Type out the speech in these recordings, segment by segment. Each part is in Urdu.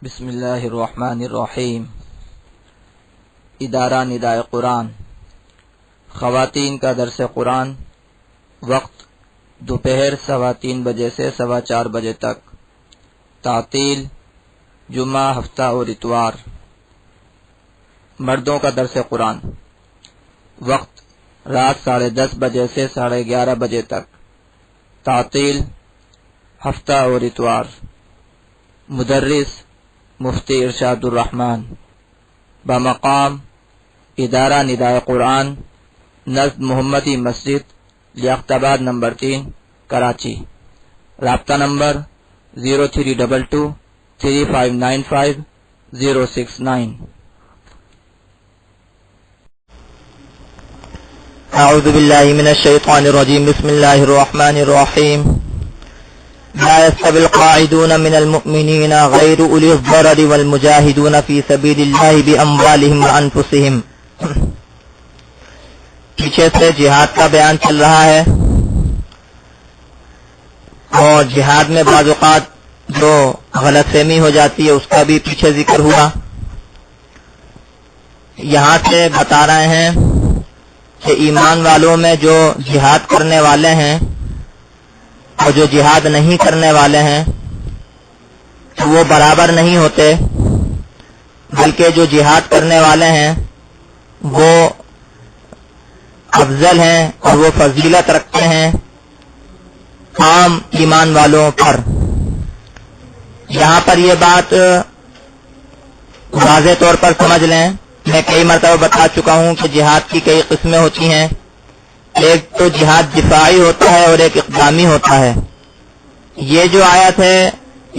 بسم اللہ الرحمن الرحیم۔ ادارہ ندائے قرآن، خواتین کا درس قرآن، وقت دوپہر 3:15 بجے سے 4:15 بجے تک، تعطیل جمعہ، ہفتہ اور اتوار۔ مردوں کا درس قرآن، وقت رات 10:30 بجے سے 11:30 بجے تک، تعطیل ہفتہ اور اتوار۔ مدرس مفتی ارشاد الرحمن، بمقام ادارہ ندائے قرآن، نزد محمدی مسجد، لیاقت آباد نمبر 3، کراچی۔ رابطہ نمبر 0322355069۔ اعوذ باللہ من الشیطان الرجیم، بسم اللہ الرحمن الرحیم۔ لا يستوي القاعدون من المؤمنين غير أولي الضرر والمجاهدون في سبيل الله بأموالهم وأنفسهم۔ پیچھے سے جہاد کا بیان چل رہا ہے، اور جہاد میں بعض اوقات جو غلط فہمی ہو جاتی ہے اس کا بھی پیچھے ذکر ہوا۔ یہاں سے بتا رہے ہیں کہ ایمان والوں میں جو جہاد کرنے والے ہیں اور جو جہاد نہیں کرنے والے ہیں وہ برابر نہیں ہوتے، بلکہ جو جہاد کرنے والے ہیں وہ افضل ہیں اور وہ فضیلت رکھتے ہیں عام ایمان والوں پر۔ یہاں پر یہ بات واضح طور پر سمجھ لیں، میں کئی مرتبہ بتا چکا ہوں کہ جہاد کی کئی قسمیں ہوتی ہیں۔ ایک تو جہاد دفاعی ہوتا ہے اور ایک اقدامی ہوتا ہے۔ یہ جو آیت ہے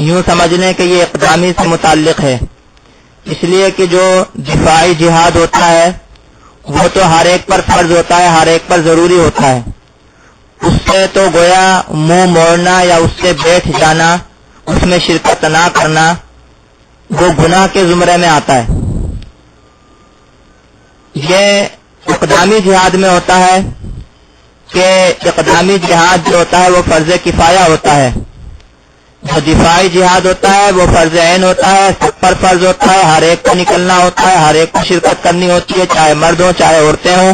یوں سمجھ لیں کہ یہ اقدامی سے متعلق ہے، اس لیے کہ جو دفاعی جہاد ہوتا ہے وہ تو ہر ایک پر فرض ہوتا ہے، ہر ایک پر ضروری ہوتا ہے۔ اس سے تو گویا منہ موڑنا یا اس سے بیٹھ جانا، اس میں شرکت نہ کرنا، وہ گناہ کے زمرے میں آتا ہے۔ یہ اقدامی جہاد میں ہوتا ہے کہ اقدامی جہاد جو ہوتا ہے وہ فرض کفایہ ہوتا ہے، جو دفاعی جہاد ہوتا ہے وہ فرض عین ہوتا ہے، سب پر فرض ہوتا ہے، ہر ایک کو نکلنا ہوتا ہے، ہر ایک کو شرکت کرنی ہوتی ہے، چاہے مرد ہوں چاہے عورتیں ہوں،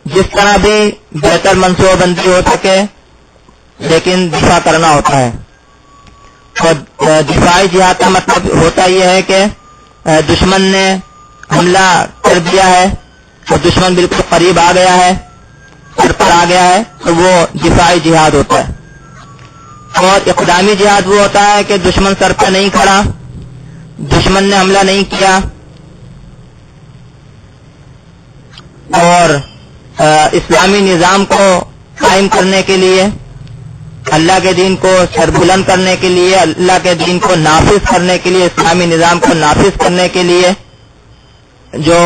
جس طرح بھی بہتر منصوبہ بندی ہو سکے، لیکن دفاع کرنا ہوتا ہے۔ اور دفاعی جہاد کا مطلب ہوتا یہ ہے کہ دشمن نے حملہ کر دیا ہے اور دشمن بالکل قریب آ گیا ہے، سر پر آ گیا ہے، تو وہ دفاعی جہاد ہوتا ہے۔ اور اقدامی جہاد وہ ہوتا ہے کہ دشمن سر پہ نہیں کھڑا، دشمن نے حملہ نہیں کیا، اور اسلامی نظام کو قائم کرنے کے لیے، اللہ کے دین کو سر بلند کرنے کے لیے، اللہ کے دین کو نافذ کرنے کے لیے، اسلامی نظام کو نافذ کرنے کے لیے جو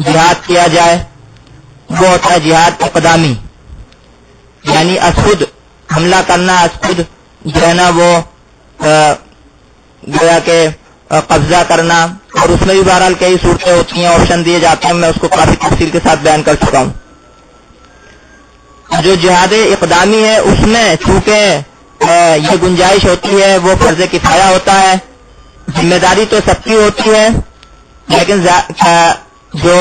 جہاد کیا جائے وہ ہوتا ہے جہاد اقدامی، یعنی از خود حملہ کرنا، از خود جو ہے نا وہ گویا کہ قبضہ کرنا، اور اس میں بھی بہرحال کئی صورتیں ہوتی ہیں، آپشن دیے جاتے ہیں، میں اس کو کافی تفصیل کے ساتھ بیان کر چکا ہوں۔ جو جہاد اقدامی ہے اس میں چونکہ یہ گنجائش ہوتی ہے، وہ فرض کفایہ ہوتا ہے، ذمہ داری تو سب کی ہوتی ہے، لیکن جو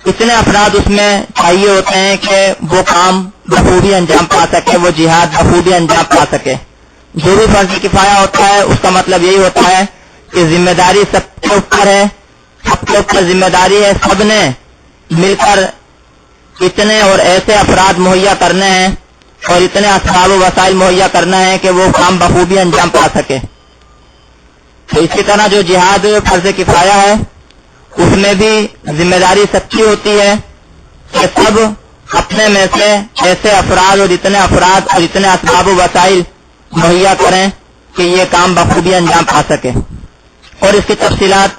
اتنے افراد اس میں چاہیے ہوتے ہیں کہ وہ کام بخوبی انجام پا سکے، وہ جہاد بخوبی انجام پا سکے۔ جو بھی فرض کفایہ ہوتا ہے اس کا مطلب یہی ہوتا ہے کہ ذمہ داری سب کے اوپر ہے، سب کے اوپر ذمہ داری ہے، سب نے مل کر اتنے اور ایسے افراد مہیا کرنے ہیں اور اتنے اسباب و وسائل مہیا کرنا ہے کہ وہ کام بخوبی انجام پا سکے۔ تو اسی طرح جو جہاد فرض کفایہ ہے اس میں بھی ذمہ داری سب کی ہوتی ہے کہ سب اپنے میں سے ایسے افراد اور اتنے اسباب و وسائل مہیا کریں کہ یہ کام بخوبی انجام پا سکے، اور اس کی تفصیلات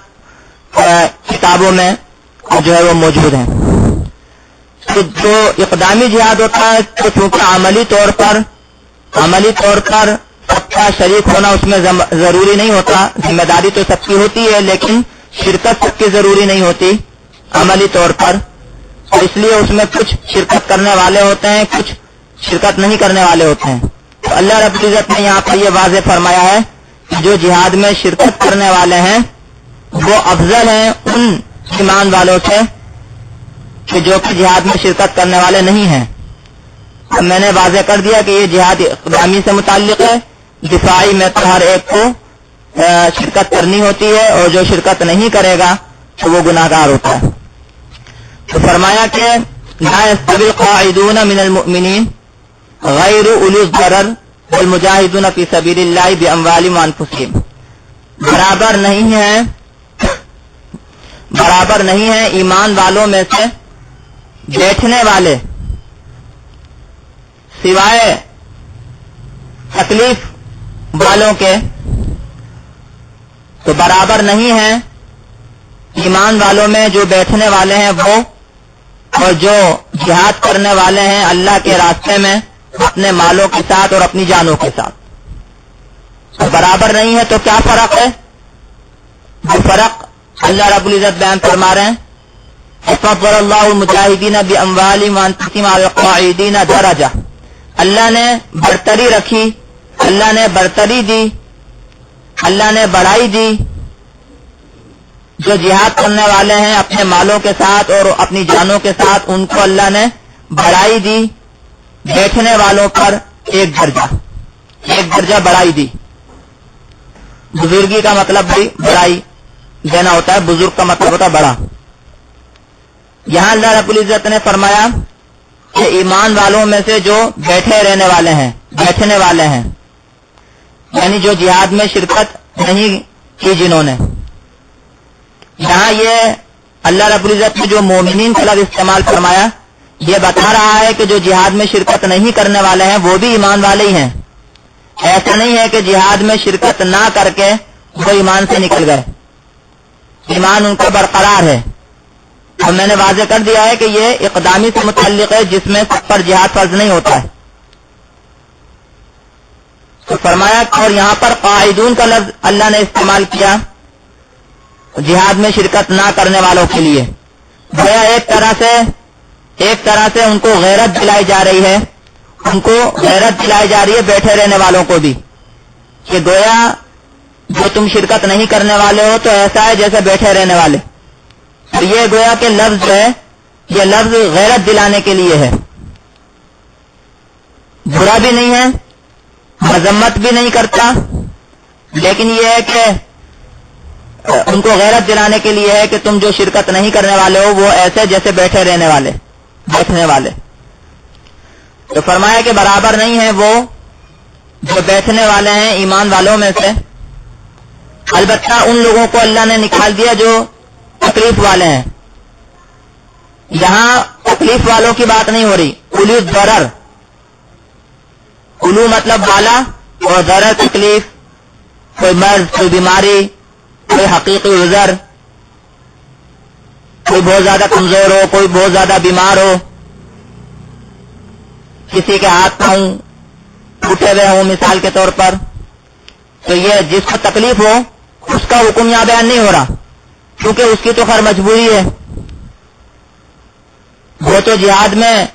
کتابوں میں جو ہے وہ موجود ہیں۔ تو جو اقدامی جہاد ہوتا ہے تو چونکہ عملی طور پر سب کا شریک ہونا اس میں ضروری نہیں ہوتا، ذمہ داری تو سب کی ہوتی ہے لیکن شرکت سب کی ضروری نہیں ہوتی عملی طور پر، تو اس لیے اس میں کچھ شرکت کرنے والے ہوتے ہیں، کچھ شرکت نہیں کرنے والے ہوتے ہیں۔ تو اللہ رب العزت نے یہاں پر یہ واضح فرمایا ہے کہ جو جہاد میں شرکت کرنے والے ہیں وہ افضل ہیں ان ایمان والوں سے کہ جو کہ جہاد میں شرکت کرنے والے نہیں ہیں. اب میں نے واضح کر دیا کہ یہ جہاد اقدامی سے متعلق ہے. دفاعی میں تو ہر ایک کو شرکت کرنی ہوتی ہے اور جو شرکت نہیں کرے گا تو وہ گناہ گار ہوتا ہے. تو فرمایا کہ لا يستوي القاعدون من المؤمنین غیر اولی الضرر والمجاہدون فی سبیل اللہ باموالہم وانفسہم. برابر نہیں ہے ایمان والوں میں سے بیٹھنے والے سوائے تکلیف والوں کے. تو برابر نہیں ہے ایمان والوں میں جو بیٹھنے والے ہیں وہ اور جو جہاد کرنے والے ہیں اللہ کے راستے میں اپنے مالوں کے ساتھ اور اپنی جانوں کے ساتھ. تو برابر نہیں ہے. تو کیا فرق ہے؟ جو فرق اللہ رب العزت بیان فرما رہے ہیں فضل اللہ المجاہدین باموالہم وانفسہم علی القاعدین درجہ. اللہ نے برتری رکھی, اللہ نے برتری دی, اللہ نے بڑائی دی جو جہاد کرنے والے ہیں اپنے مالوں کے ساتھ اور اپنی جانوں کے ساتھ, ان کو اللہ نے بڑائی دی. بیٹھنے والوں پر ایک درجہ بڑائی دی. بزرگی کا مطلب بھی بڑائی دینا ہوتا ہے, بزرگ کا مطلب ہوتا ہے بڑا. یہاں اللہ رب العزت نے فرمایا کہ ایمان والوں میں سے جو بیٹھنے والے ہیں یعنی جو جہاد میں شرکت نہیں کی جنہوں نے. یہاں یہ اللہ رب العزت نے جو مومنین کا لفظ استعمال فرمایا یہ بتا رہا ہے کہ جو جہاد میں شرکت نہیں کرنے والے ہیں وہ بھی ایمان والے ہی ہیں. ایسا نہیں ہے کہ جہاد میں شرکت نہ کر کے وہ ایمان سے نکل گئے, ایمان ان کا برقرار ہے. اور میں نے واضح کر دیا ہے کہ یہ اقدامی سے متعلق ہے جس میں سب پر جہاد فرض نہیں ہوتا ہے. تو فرمایا اور یہاں پر قاعدون کا لفظ اللہ نے استعمال کیا جہاد میں شرکت نہ کرنے والوں کے لیے. گویا ایک طرح سے ان کو غیرت دلائی جا رہی ہے, بیٹھے رہنے والوں کو بھی, کہ گویا جو تم شرکت نہیں کرنے والے ہو تو ایسا ہے جیسے بیٹھے رہنے والے. تو یہ گویا کہ لفظ ہے, یہ لفظ غیرت دلانے کے لیے ہے, برا بھی نہیں ہے, مذمت بھی نہیں کرتا, لیکن یہ ہے کہ ان کو غیرت دلانے کے لیے ہے کہ تم جو شرکت نہیں کرنے والے ہو وہ ایسے جیسے بیٹھنے والے. تو فرمایا کہ برابر نہیں ہے وہ جو بیٹھنے والے ہیں ایمان والوں میں سے. البتہ ان لوگوں کو اللہ نے نکال دیا جو تکلیف والے ہیں. یہاں تکلیف والوں کی بات نہیں ہو رہی. اولی الضرر, اولو مطلب والا اور ضرر تکلیف, کوئی مرض, کوئی بیماری, کوئی حقیقی عذر, کوئی بہت زیادہ کمزور ہو, کوئی بہت زیادہ بیمار ہو, کسی کے ہاتھ پاؤں ٹوٹے ہوئے ہوں مثال کے طور پر. تو یہ جس کو تکلیف ہو اس کا حکم یہاں بیان نہیں ہو رہا, کیونکہ اس کی تو خیر مجبوری ہے, وہ تو جہاد میں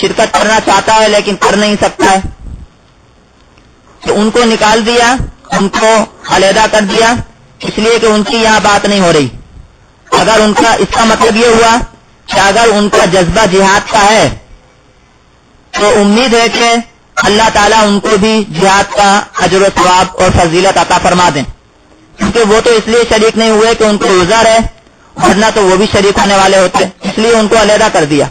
شرکت کرنا چاہتا ہے لیکن کر نہیں سکتا ہے. تو ان کو نکال دیا, ان کو علیحدہ کر دیا, اس لیے کہ ان کی یہاں بات نہیں ہو رہی. اگر ان کا اس کا مطلب یہ ہوا کہ اگر ان کا جذبہ جہاد کا ہے تو امید ہے کہ اللہ تعالیٰ ان کو بھی جہاد کا اجر و ثواب اور فضیلت عطا فرما دیں, کیونکہ وہ تو اس لیے شریک نہیں ہوئے کہ ان کو عذر ہے, ورنہ تو وہ بھی شریک ہونے والے ہوتے, اس لیے ان کو علیحدہ کر دیا.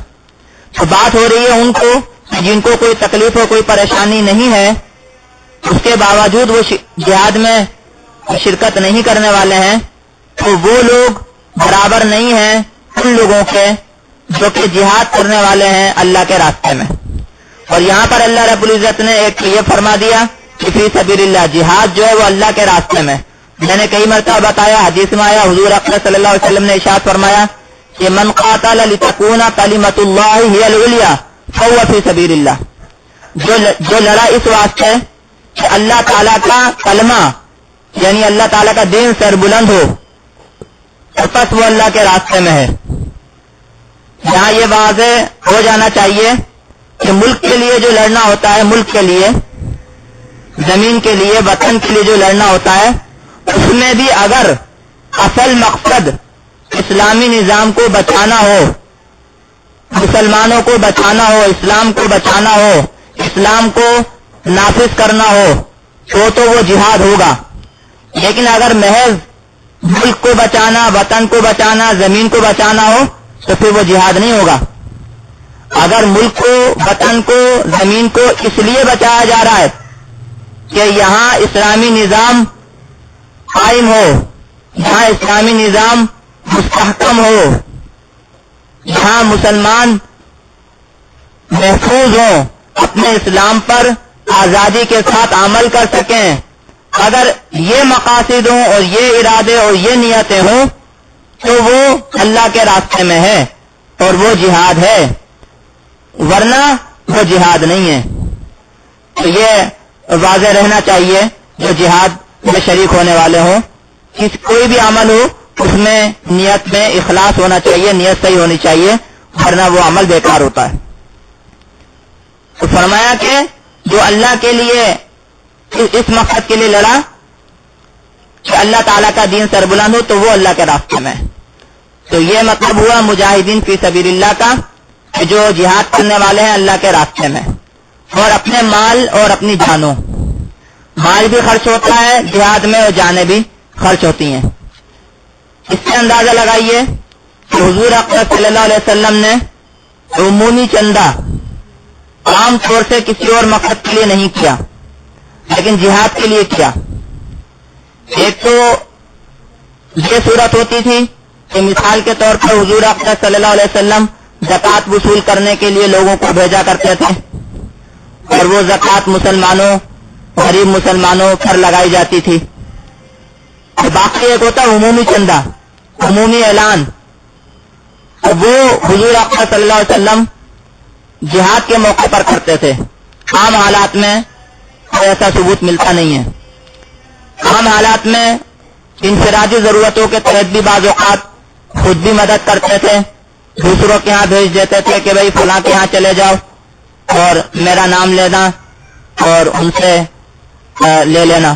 تو بات ہو رہی ہے ان کو جن کو کوئی تکلیف ہو, کوئی پریشانی نہیں ہے, اس کے باوجود وہ جہاد میں شرکت نہیں کرنے والے ہیں. تو وہ لوگ برابر نہیں ہیں ان لوگوں کے جو کہ جہاد کرنے والے ہیں اللہ کے راستے میں. اور یہاں پر اللہ رب العزت نے ایک یہ فرما دیا کہ فی سبیل اللہ, جہاد جو ہے وہ اللہ کے راستے میں. میں نے کئی مرتبہ بتایا, حدیث میں آیا, حضور اکرم صلی اللہ علیہ وسلم نے ارشاد فرمایا کہ من قاتل لتکون کلمۃ اللہ ہی العلیٰ فہو فی سبیل اللہ. جو لڑا اس واسطے کہ اللہ تعالیٰ کا کلمہ یعنی اللہ تعالیٰ کا دین سر بلند ہو, پس وہ اللہ کے راستے میں ہے. یہاں یہ واضح ہو جانا چاہیے کہ ملک کے لیے جو لڑنا ہوتا ہے, ملک کے لیے زمین کے لیے، وطن کے لیے جو لڑنا ہوتا ہے، اس میں بھی اگر اصل مقصد اسلامی نظام کو بچانا ہو، مسلمانوں کو بچانا ہو، اسلام کو بچانا ہو، اسلام کو نافذ کرنا ہو تو وہ جہاد ہوگا. لیکن اگر محض ملک کو بچانا، وطن کو بچانا، زمین کو بچانا ہو تو پھر وہ جہاد نہیں ہوگا. اگر ملک کو، وطن کو، زمین کو اس لیے بچایا جا رہا ہے کہ یہاں اسلامی نظام قائم ہو، یہاں اسلامی نظام مستحکم ہو، یہاں مسلمان محفوظ ہوں، اپنے اسلام پر آزادی کے ساتھ عمل کر سکیں، اگر یہ مقاصد ہوں اور یہ ارادے اور یہ نیتیں ہوں تو وہ اللہ کے راستے میں ہے اور وہ جہاد ہے، ورنہ وہ جہاد نہیں ہے. تو یہ واضح رہنا چاہیے جو جہاد میں شریک ہونے والے ہوں، کوئی بھی عمل ہو اس میں نیت میں اخلاص ہونا چاہیے، نیت صحیح ہونی چاہیے، ورنہ وہ عمل بیکار ہوتا ہے. تو فرمایا کہ جو اللہ کے لیے اس مقصد کے لیے لڑا کہ اللہ تعالیٰ کا دین سربلند ہو تو وہ اللہ کے راستے میں. تو یہ مطلب ہوا مجاہدین فی سبیل اللہ کا، کہ جو جہاد کرنے والے ہیں اللہ کے راستے میں، اور اپنے مال اور اپنی جانوں، مال بھی خرچ ہوتا ہے جہاد میں اور جانیں بھی خرچ ہوتی ہیں. اس سے اندازہ لگائیے کہ حضور اکرم صلی اللہ علیہ وسلم نے عمومی چندہ عام طور سے کسی اور مقصد کے لیے نہیں کیا لیکن جہاد کے لیے کیا. ایک تو یہ صورت ہوتی تھی کہ مثال کے طور پر حضور اکرم صلی اللہ علیہ وسلم زکوٰۃ وصول کرنے کے لیے لوگوں کو بھیجا کرتے تھے، اور وہ زکوٰۃ مسلمانوں، غریب مسلمانوں پر لگائی جاتی تھی. باقی ایک ہوتا عمومی چندہ، عمومی اعلان، اور وہ حضور اکرم صلی اللہ علیہ وسلم جہاد کے موقع پر کرتے تھے. عام حالات میں ایسا ثبوت ملتا نہیں ہے. عام حالات میں انفرادی ضرورتوں کے تحت بھی بعض اوقات خود بھی مدد کرتے تھے، دوسروں کے ہاں بھیج دیتے تھے کہ بھئی فلاں کے ہاں چلے جاؤ اور میرا نام لینا اور ان سے لے لینا.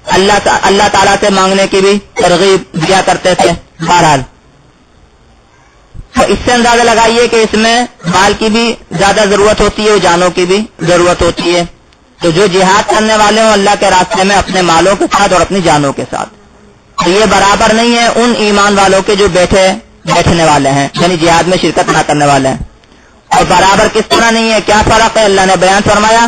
اللہ تعالیٰ سے مانگنے کی بھی ترغیب دیا کرتے تھے. بہرحال تو اس سے اندازہ لگائیے کہ اس میں مال کی بھی زیادہ ضرورت ہوتی ہے، جانوں کی بھی ضرورت ہوتی ہے. تو جو جہاد کرنے والے ہوں اللہ کے راستے میں اپنے مالوں کے ساتھ اور اپنی جانوں کے ساتھ، تو یہ برابر نہیں ہے ان ایمان والوں کے جو بیٹھنے والے ہیں، یعنی جہاد میں شرکت نہ کرنے والے ہیں. اور برابر کس طرح نہیں ہے، کیا فرق ہے؟ اللہ نے بیان فرمایا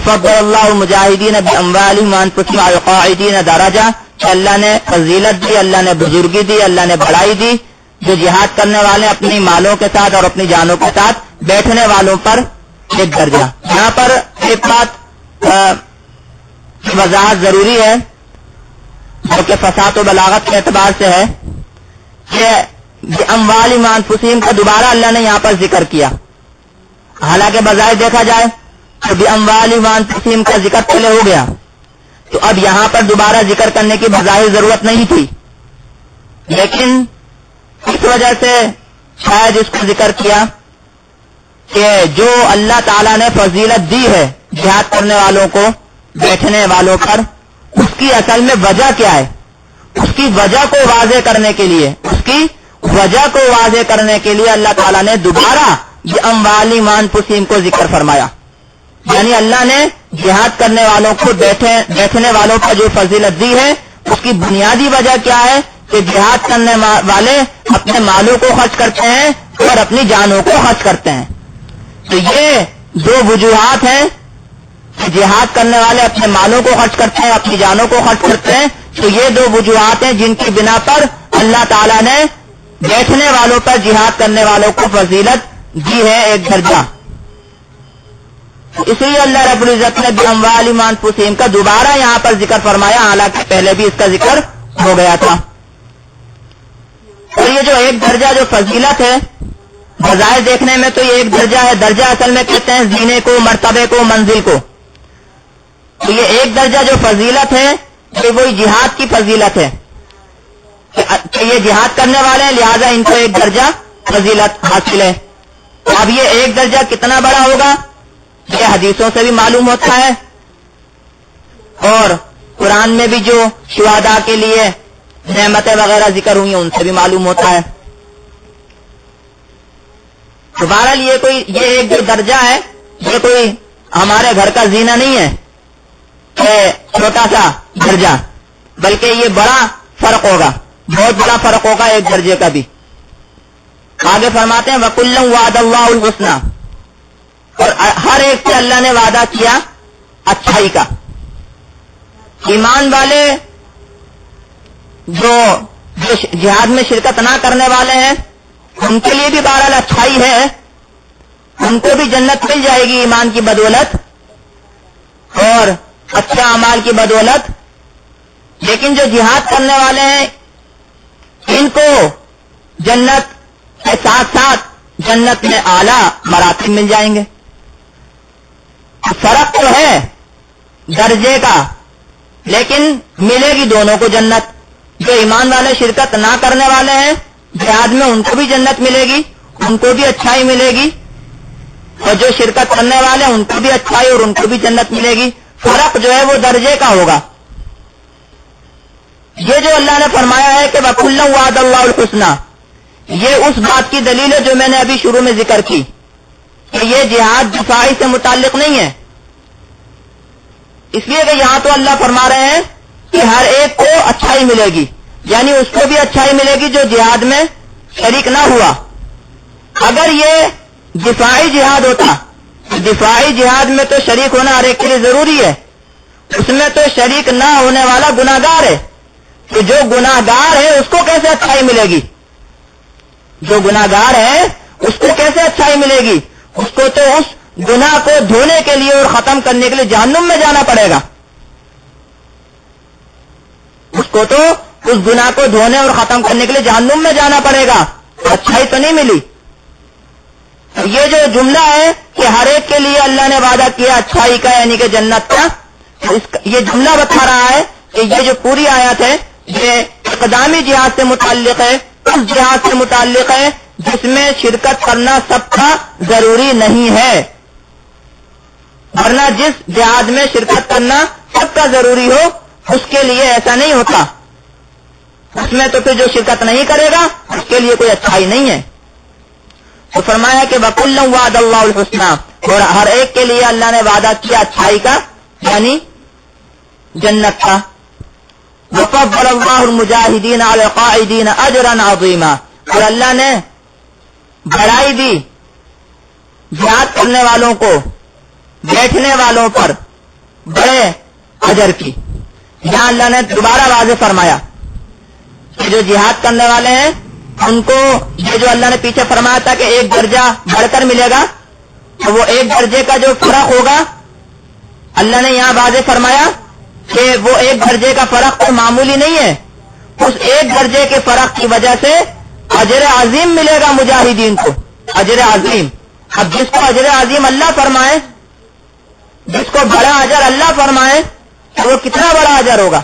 فضل اللہ المجاہدین باموالہم وانفسہم علی القاعدین درجہ، کہ اللہ نے فضیلت دی، اللہ نے بزرگی دی، اللہ نے بڑائی دی جو جہاد کرنے والے اپنی مالوں کے ساتھ اور اپنی جانوں کے ساتھ بیٹھنے والوں پر ایک درجہ. یہاں پر ایک بات وضاحت ضروری ہے جو کہ فصاحت و بلاغت کے اعتبار سے ہے کہ اموالہم وانفسہم کا دوبارہ اللہ نے یہاں پر ذکر کیا. حالانکہ بظاہر دیکھا جائے تو باموالہم وانفسہم کا ذکر پہلے ہو گیا، تو اب یہاں پر دوبارہ ذکر کرنے کی بظاہر ضرورت نہیں تھی، لیکن اس وجہ سے شاید اس کو ذکر کیا کہ جو اللہ تعالیٰ نے فضیلت دی ہے جہاد کرنے والوں کو بیٹھنے والوں پر، اس کی اصل میں وجہ کیا ہے، اس کی وجہ کو واضح کرنے کے لیے، اس کی وجہ کو واضح کرنے کے لیے اللہ تعالیٰ نے دوبارہ باموالہم وانفسہم کو ذکر فرمایا. یعنی اللہ نے جہاد کرنے والوں کو بیٹھنے والوں پر جو فضیلت دی ہے اس کی بنیادی وجہ کیا ہے کہ جہاد کرنے والے اپنے مالوں کو خرچ کرتے ہیں اور اپنی جانوں کو خرچ کرتے ہیں. تو یہ دو وجوہات ہیں کہ جہاد کرنے والے اپنے مالوں کو خرچ کرتے ہیں، اپنی جانوں کو خرچ کرتے ہیں. تو یہ دو وجوہات ہیں جن کی بنا پر اللہ تعالیٰ نے بیٹھنے والوں پر جہاد کرنے والوں کو فضیلت دی ہے، ایک درجہ. اس لیے اللہ رب العزت نے باموالہم وانفسہم کا دوبارہ یہاں پر ذکر فرمایا، حالانکہ پہلے بھی اس کا ذکر ہو گیا تھا. اور یہ جو ایک درجہ جو فضیلت ہے، بظاہر دیکھنے میں تو یہ ایک درجہ ہے، درجہ اصل میں کہتے ہیں زینے کو، مرتبے کو، منزل کو. تو یہ ایک درجہ جو فضیلت ہے یہ وہی جہاد کی فضیلت ہے کہ یہ جہاد کرنے والے ہیں لہذا ان کو ایک درجہ فضیلت حاصل ہے. اب یہ ایک درجہ کتنا بڑا ہوگا یہ حدیثوں سے بھی معلوم ہوتا ہے اور قرآن میں بھی جو شہداء کے لیے نعمتیں وغیرہ ذکر ہوئی ہیں ان سے بھی معلوم ہوتا ہے. تو بہرحال یہ ایک جو درجہ ہے یہ کوئی ہمارے گھر کا زینہ نہیں ہے چھوٹا سا درجہ، بلکہ یہ بڑا فرق ہوگا، بہت بڑا فرق ہوگا ایک درجے کا بھی. آگے فرماتے ہیں وَكُلًّا وَعَدَ اللَّهُ الْحُسْنَى، اور ہر ایک سے اللہ نے وعدہ کیا اچھائی کا. ایمان والے جو جہاد میں شرکت نہ کرنے والے ہیں ان کے لیے بھی بہرحال اچھائی ہے، ان کو بھی جنت مل جائے گی ایمان کی بدولت اور اچھے اعمال کی بدولت. لیکن جو جہاد کرنے والے ہیں ان کو جنت کے ساتھ ساتھ جنت میں اعلیٰ مراتب مل جائیں گے. فرق تو ہے درجے کا، لیکن ملے گی دونوں کو جنت. جو ایمان والے شرکت نہ کرنے والے ہیں جہاد میں ان کو بھی جنت ملے گی، ان کو بھی اچھائی ملے گی، اور جو شرکت کرنے والے ہیں ان کو بھی اچھائی اور ان کو بھی جنت ملے گی. فرق جو ہے وہ درجے کا ہوگا. یہ جو اللہ نے فرمایا ہے کہ وَكُلًّا وَعَدَ اللَّهُ الْحُسْنَى، یہ اس بات کی دلیل ہے جو میں نے ابھی شروع میں ذکر کی کہ یہ جہاد دفاعی سے متعلق نہیں ہے، اس لیے کہ یہاں تو اللہ فرما رہے ہیں کہ ہر ایک کو اچھائی ملے گی، یعنی اس کو بھی اچھائی ملے گی جو جہاد میں شریک نہ ہوا. اگر یہ دفاعی جہاد ہوتا، دفاعی جہاد میں تو شریک ہونا ہر ایک کے لیے ضروری ہے، اس میں تو شریک نہ ہونے والا گناہگار ہے. تو جو گناہگار ہے اس کو کیسے اچھائی ملے گی؟ جو گناہگار ہے اس کو کیسے اچھائی ملے گی؟ اس کو تو اس گناہ کو دھونے کے لیے اور ختم کرنے کے لیے جہنم میں جانا پڑے گا. اس کو تو اس گناہ کو دھونے اور ختم کرنے کے لیے جہنم میں جانا پڑے گا، اچھائی تو نہیں ملی. یہ جو جملہ ہے کہ ہر ایک کے لیے اللہ نے وعدہ کیا اچھائی کا یعنی کہ جنت کا، یہ جملہ بتا رہا ہے کہ یہ جو پوری آیت ہے یہ اقدامی جہاد سے متعلق ہے، اس جہاد سے متعلق ہے جس میں شرکت کرنا سب کا ضروری نہیں ہے. ورنہ جس جہاد میں شرکت کرنا سب کا ضروری ہو اس کے لیے ایسا نہیں ہوتا، اس میں تو پھر جو شرکت نہیں کرے گا اس کے لیے کوئی اچھائی نہیں ہے. تو فرمایا کہ وَكُلًّا وَعَدَ اللَّهُ الْحُسْنَى، اور ہر ایک کے لیے اللہ نے وعدہ کیا اچھائی کا یعنی جنت کا. وَفَضَّلَ اللَّهُ الْمُجَاهِدِينَ عَلَى الْقَاعِدِينَ أَجْرًا عَظِيمًا، اور اللہ نے بڑائی دی جہاد کرنے والوں کو بیٹھنے والوں پر بڑے اجر کی. یہاں اللہ نے دوبارہ واضح فرمایا کہ جو جہاد کرنے والے ہیں ان کو یہ جو اللہ نے پیچھے فرمایا تھا کہ ایک درجہ بڑھ کر ملے گا، تو وہ ایک درجے کا جو فرق ہوگا اللہ نے یہاں واضح فرمایا کہ وہ ایک درجے کا فرق تو معمولی نہیں ہے، اس ایک درجے کے فرق کی وجہ سے اجر عظیم ملے گا مجاہدین کو، اجر عظیم. اب جس کو اجر عظیم اللہ فرمائے، جس کو بڑا اجر اللہ فرمائے تو وہ کتنا بڑا اجر ہوگا.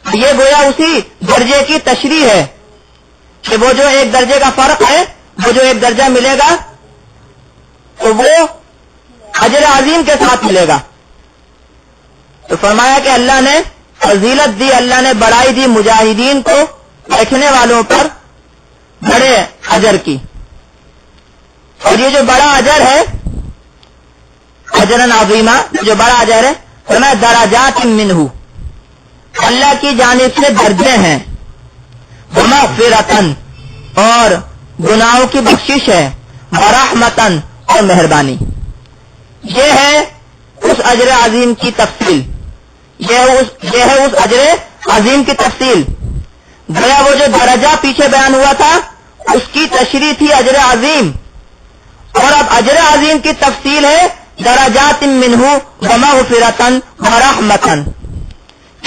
یہ گویا اسی درجے کی تشریح ہے کہ وہ جو ایک درجے کا فرق ہے، وہ جو ایک درجہ ملے گا تو وہ اجر عظیم کے ساتھ ملے گا. تو فرمایا کہ اللہ نے فضیلت دی، اللہ نے بڑائی دی مجاہدین کو بیٹھنے والوں پر بڑے اجر کی. اور یہ جو بڑا اجر ہے اجرن عظیمہ، جو بڑا اجر ہے فرمایا درجات منہ، اللہ کی جانب سے درجے ہیں، ومغفرتن، اور گناہوں کی بخشش ہے، ورحمتن، اور مہربانی. یہ ہے اس اجر عظیم کی تفصیل، یہ ہے اس اجر عظیم کی تفصیل. گویا وہ جو درجہ پیچھے بیان ہوا تھا اس کی تشریح تھی اجر عظیم، اور اب اجر عظیم کی تفصیل ہے درجات منہ ومغفرتن ورحمتن،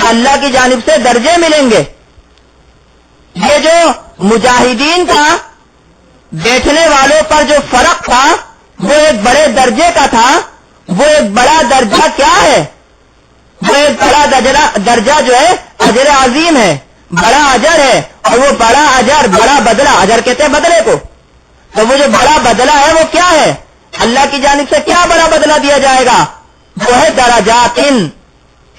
اللہ کی جانب سے درجے ملیں گے. یہ جو مجاہدین کا بیٹھنے والوں پر جو فرق تھا وہ ایک بڑے درجے کا تھا. وہ ایک بڑا درجہ کیا ہے؟ وہ ایک بڑا درجہ جو ہے اجر عظیم ہے، بڑا اجر ہے. اور وہ بڑا اجر، بڑا بدلہ، اجر کہتے ہیں بدلے کو، تو وہ جو بڑا بدلہ ہے وہ کیا ہے؟ اللہ کی جانب سے کیا بڑا بدلہ دیا جائے گا؟ وہ ہے درجات،